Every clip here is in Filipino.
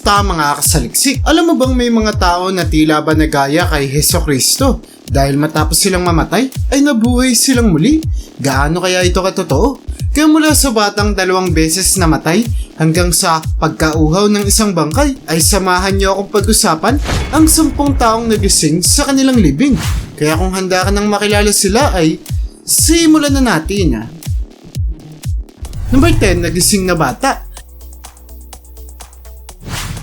Kumusta mga kasaliksik? Alam mo bang may mga tao na tila ba nagaya kay Hesukristo? Dahil matapos silang mamatay, ay nabuhay silang muli? Gaano kaya ito katotoo? Kaya mula sa batang 2 beses namatay hanggang sa pagkauhaw ng isang bangkay, ay samahan niyo akong pag-usapan ang 10 taong nagising sa kanilang libing. Kaya kung handa ka nang makilala sila ay simulan na natin. Number 10, nagising na bata.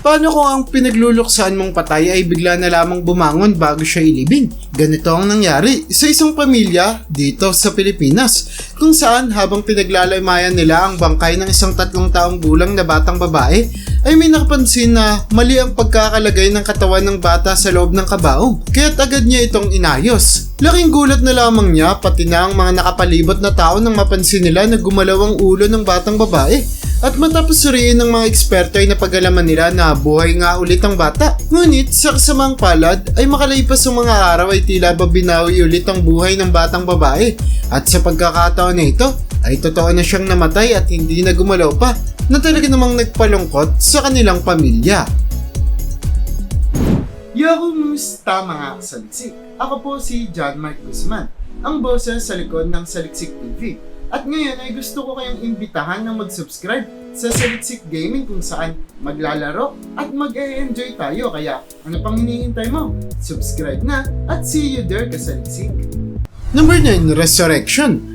Paano kung ang pinagluluksaan mong patay ay bigla na lamang bumangon bago siya ilibing? Ganito ang nangyari sa isang pamilya dito sa Pilipinas, kung saan habang pinaglalamayan nila ang bangkay ng isang 3 taong gulang na batang babae, ay may nakapansin na mali ang pagkakalagay ng katawan ng bata sa loob ng kabaong, kaya't agad niya itong inayos. Laking gulat na lamang niya pati na ang mga nakapalibot na tao nang mapansin nila na gumalaw ang ulo ng batang babae. At matapos suriin ng mga eksperto ay napag-alaman nila na buhay nga ulit ang bata. Ngunit sa kasamang palad ay makalipas ang mga araw ay tila ba binawi ulit ang buhay ng batang babae. At sa pagkakataon na ito ay totoo na siyang namatay at hindi na gumalaw pa, na talaga namang nagpalungkot sa kanilang pamilya. Kumusta mga kasaliksik? Ako po si John Mark Guzman, ang boses sa likod ng Saliksik TV. At ngayon ay gusto ko kayong imbitahan na mag-subscribe sa Saliksik Gaming, kung saan maglalaro at mag-e-enjoy tayo. Kaya ano pang hinihintay mo? Subscribe na at see you there, kasaliksik! Number 9, Resurrection.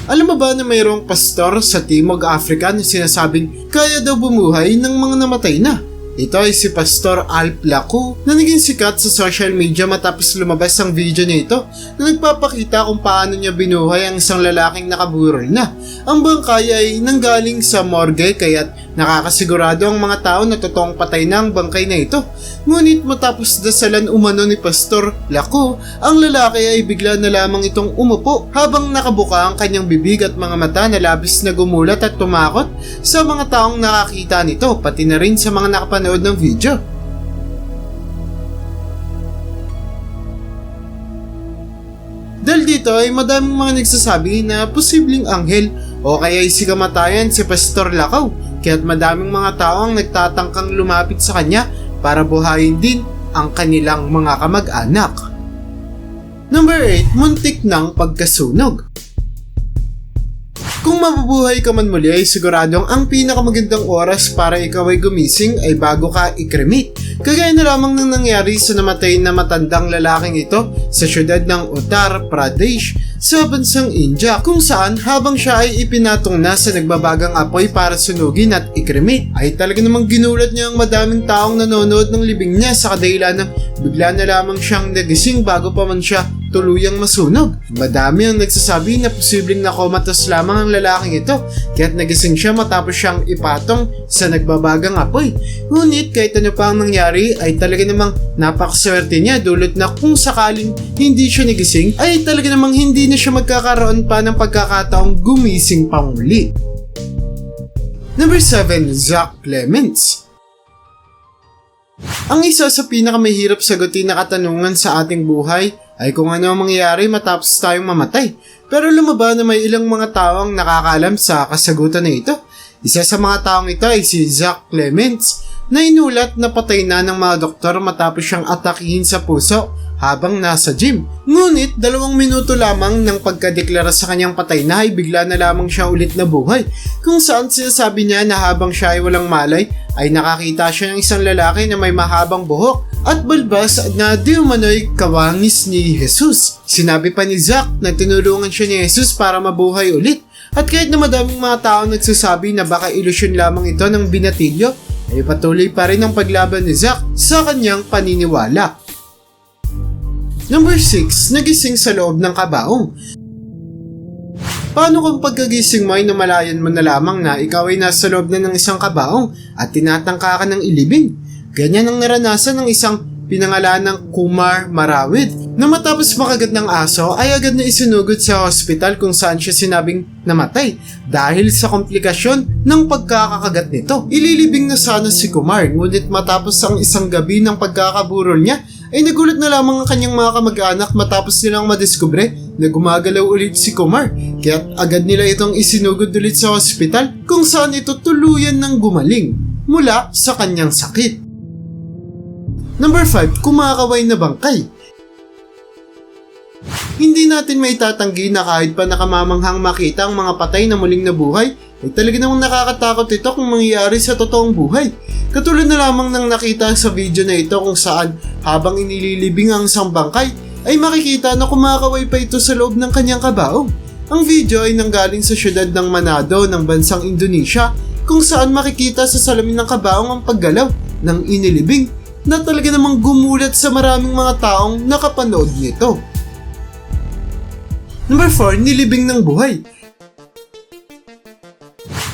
Alam mo ba na mayroong pastor sa Timog Africa na sinasabing kaya daw bumuhay ng mga namatay na? Ito ay si Pastor Alp Lacu na naging sikat sa social media matapos lumabas ang video niya ito na nagpapakita kung paano niya binuhay ang isang lalaking nakaburol na. Ang bangkay ay nanggaling sa morgue kaya't nakakasigurado ang mga tao na totoong patay na ang bangkay na ito. Ngunit matapos dasalan umano ni Pastor Lacu, ang lalaki ay bigla na lamang itong umupo habang nakabuka ang kanyang bibig at mga mata na labis na gumulat at tumakot sa mga taong nakakita nito, pati na rin sa mga nakapanood ng video. Dahil dito ay madaming mga nagsasabi na posibleng anghel o kaya si kamatayan si Pastor Lacu, kaya't madaming mga tao ang nagtatangkang lumapit sa kanya para buhayin din ang kanilang mga kamag-anak. Number 8, muntik ng pagkasunog. Kung mabubuhay ka man muli ay siguradong ang pinakamagandang oras para ikaw ay gumising ay bago ka i-cremate. Kagaya na lamang ng nangyari sa namatay na matandang lalaking ito sa syudad ng Uttar Pradesh sa bansang India, kung saan habang siya ay ipinatong na sa nagbabagang apoy para sunugin at i-cremate ay talaga namang ginulat niya ang madaming taong nanonood ng libing niya sa kadahilan ng bigla na lamang siyang nagising bago pa man siya tuluyang masunog. Madami ang nagsasabi na posibleng nakomatos lamang ang lalaking ito kaya't nagising siya matapos siyang ipatong sa nagbabagang apoy. Ngunit kahit ano pa ang nangyari ay talaga namang napakaswerte niya dulot na kung sakaling hindi siya nagising ay talaga namang hindi na siya magkakaroon pa ng pagkakataong gumising pa muli. Number 7, Zach Clements. Ang isa sa pinakamahirap sagutin na katanungan sa ating buhay ay kung ano ang mangyayari matapos tayong mamatay. Pero lumaba na may ilang mga tao ang nakakaalam sa kasagutan na ito. Isa sa mga taong ito ay si Zach Clements na inulat na patay na ng mga doktor matapos siyang atakihin sa puso habang nasa gym. Ngunit 2 minuto lamang ng pagkadeklara sa kanyang patay na ay bigla na lamang siya ulit na buhay, kung saan sinasabi niya na habang siya ay walang malay ay nakakita siya ng isang lalaki na may mahabang buhok at balbas na di umano'y kawangis ni Jesus. Sinabi pa ni Zach na tinulungan siya ni Jesus para mabuhay ulit, at kahit na madaming mga tao nagsasabi na baka ilusyon lamang ito ng binatilyo, ay patuloy pa rin ang paglaban ni Zach sa kanyang paniniwala. Number 6, nagising sa loob ng kabaong. Paano kung pagkagising mo ay namalayan mo na lamang na ikaw ay nasa loob na ng isang kabaong at tinatangka ka ng ilibing? Ganyan ang naranasan ng isang pinangalan ng Kumar Marawid na matapos makagat ng aso ay agad na isinugod sa hospital kung saan siya sinabing namatay dahil sa komplikasyon ng pagkakakagat nito. Ililibing na sana si Kumar, ngunit matapos ang isang gabi ng pagkakaburol niya ay nagulat na lamang ang kanyang mga kamag-anak matapos nilang madiskubre na gumagalaw ulit si Kumar, kaya agad nila itong isinugod ulit sa ospital kung saan ito tuluyan ng gumaling mula sa kanyang sakit. Number 5, kumakaway na bangkay. Hindi natin maitatanggi na kahit pa nakamamanghang makita ang mga patay na muling nabuhay, ay talaga namang nakakatakot ito kung mangyayari sa totoong buhay. Katulad na lamang ng nakita sa video na ito kung saan habang inililibing ang isang bangkay, ay makikita na kumakaway pa ito sa loob ng kanyang kabaong. Ang video ay nanggaling sa syudad ng Manado ng bansang Indonesia kung saan makikita sa salamin ng kabaong ang paggalaw ng inilibing na talaga namang gumulat sa maraming mga taong nakapanood nito. Number 4, nilibing ng buhay.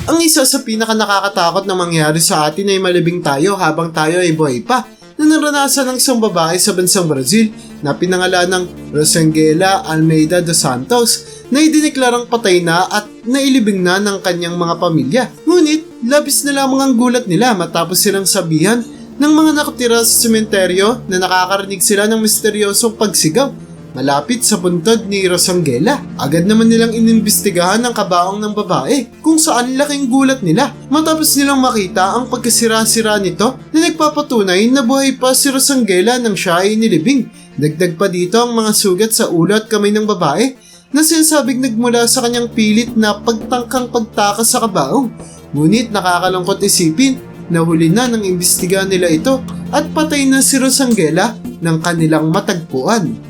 Ang isa sa pinaka nakakatakot na mangyari sa atin ay malibing tayo habang tayo ay buhay pa, na naranasan ng isang babae sa bansang Brazil na pinangalan ng Rosangela Almeida dos Santos na idineklarang patay na at nailibing na ng kanyang mga pamilya. Ngunit, labis na lamang ang gulat nila matapos silang sabihan ng mga nakatira sa sementeryo na nakakarinig sila ng misteryosong pagsigaw malapit sa puntod ni Rosangela. Agad naman nilang inimbestigahan ang kabaong ng babae kung saan laking gulat nila matapos nilang makita ang pagkasira-sira nito na nagpapatunay na buhay pa si Rosangela nang siya ay nilibing. Dagdag pa dito ang mga sugat sa ulo at kamay ng babae na sinasabing nagmula sa kanyang pilit na pagtangkang pagtakas sa kabaong. Ngunit nakakalungkot isipin na huli na ng imbestigahan nila ito at patay na si Rosangela ng kanilang matagpuan.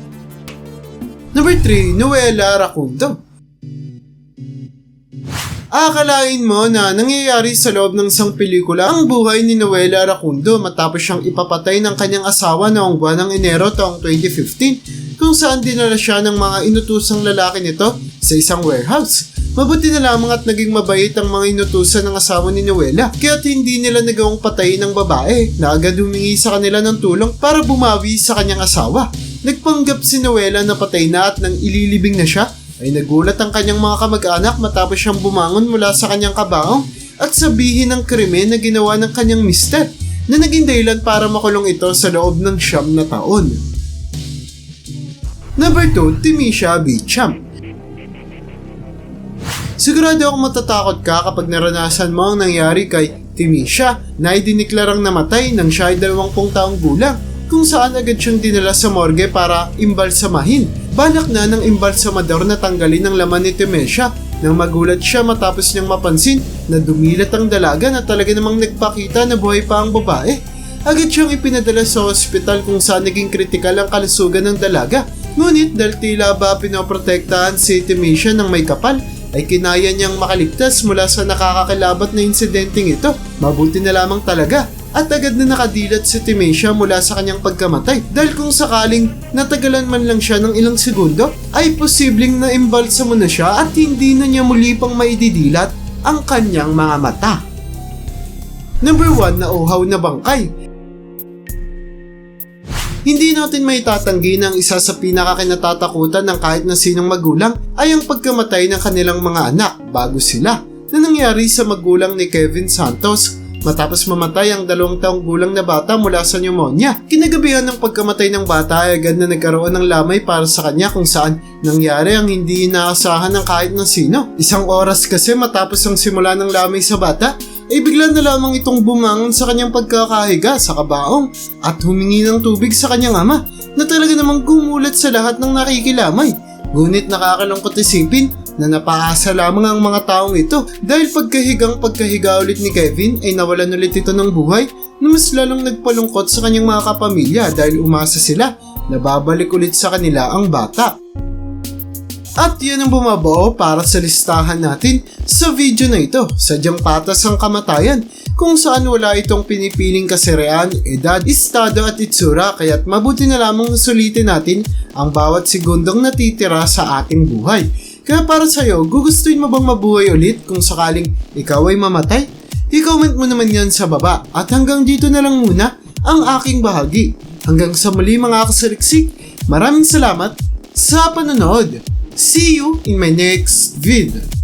Number 3, Noela Racundo. Akalain mo na nangyayari sa loob ng isang pelikula ang buhay ni Noela Racundo matapos siyang ipapatay ng kanyang asawa noong buwan ng Enero taong 2015 kung saan dinala siya ng mga inutusang lalaki nito sa isang warehouse. Mabuti na lamang at naging mabait ang mga inutusan ng asawa ni Noela kaya't hindi nila nagawang patayin ng babae na agad humingi sa kanila ng tulong para bumawi sa kanyang asawa. Nagpanggap si Noela na patay na at nang ililibing na siya ay nagulat ang kanyang mga kamag-anak matapos siyang bumangon mula sa kanyang kabaong at sabihin ng krimen na ginawa ng kanyang mister na naging dahilan para makulong ito sa loob ng 9 na taon. Number 2, Timisha Beauchamp. Sigurado akong matatakot ka kapag naranasan mo ang nangyari kay Timisha na idiniklarang namatay nang siya ay 20 taong gulang kung saan agad siyang dinala sa morgue para imbalsamahin. Balak na ng imbalsamador na tanggalin ang laman ni Timisha nang magulat siya matapos niyang mapansin na dumilat ang dalaga na talaga namang nagpakita na buhay pa ang babae. Agad siyang ipinadala sa ospital kung saan naging kritikal ang kalusugan ng dalaga. Ngunit dahil tila ba pinoprotektahan si Timisha ng may kapal, ay kinaya niyang makaligtas mula sa nakakakilabat na insidenteng ito. Mabuti na lamang talaga at agad na nakadilat si Timisha mula sa kanyang pagkamatay dahil kung sakaling natagalan man lang siya ng ilang segundo ay posibleng naimbalsa mo na siya at hindi na niya muli pang maididilat ang kanyang mga mata. Number 1, nauhaw na bangkay. Hindi natin may tatanggi na ang isa sa pinakakinatatakutan ng kahit na sinong magulang ay ang pagkamatay ng kanilang mga anak bago sila na nangyari sa magulang ni Kevin Santos matapos mamatay ang 2 taong gulang na bata mula sa pneumonia. Kinagabihan ng pagkamatay ng bata ay agad na nagkaroon ng lamay para sa kanya kung saan nangyari ang hindi inaasahan ng kahit na sino. 1 oras kasi matapos ang simula ng lamay sa bata, ay bigla na lamang itong bumangon sa kanyang pagkakahiga sa kabaong at humingi ng tubig sa kanyang ama na talaga namang gumulat sa lahat ng nakikilamay. Ngunit nakakalungkot isipin na napaasa lamang ang mga taong ito dahil pagkahiga ulit ni Kevin ay nawalan ulit ito ng buhay na mas lalong nagpalungkot sa kanyang mga kapamilya dahil umasa sila na babalik ulit sa kanila ang bata. At yan ang bumabuo para sa listahan natin sa video na ito. Sadyang patas ang kamatayan kung saan wala itong pinipiling kasarian, edad, estado at itsura kaya't mabuti na lamang sulitin natin ang bawat segundong natitira sa ating buhay. Kaya para sa'yo, gugustuhin mo bang mabuhay ulit kung sakaling ikaw ay mamatay? I-comment mo naman yan sa baba at hanggang dito na lang muna ang aking bahagi. Hanggang sa muli mga kasaliksik, maraming salamat sa panonood. See you in my next video.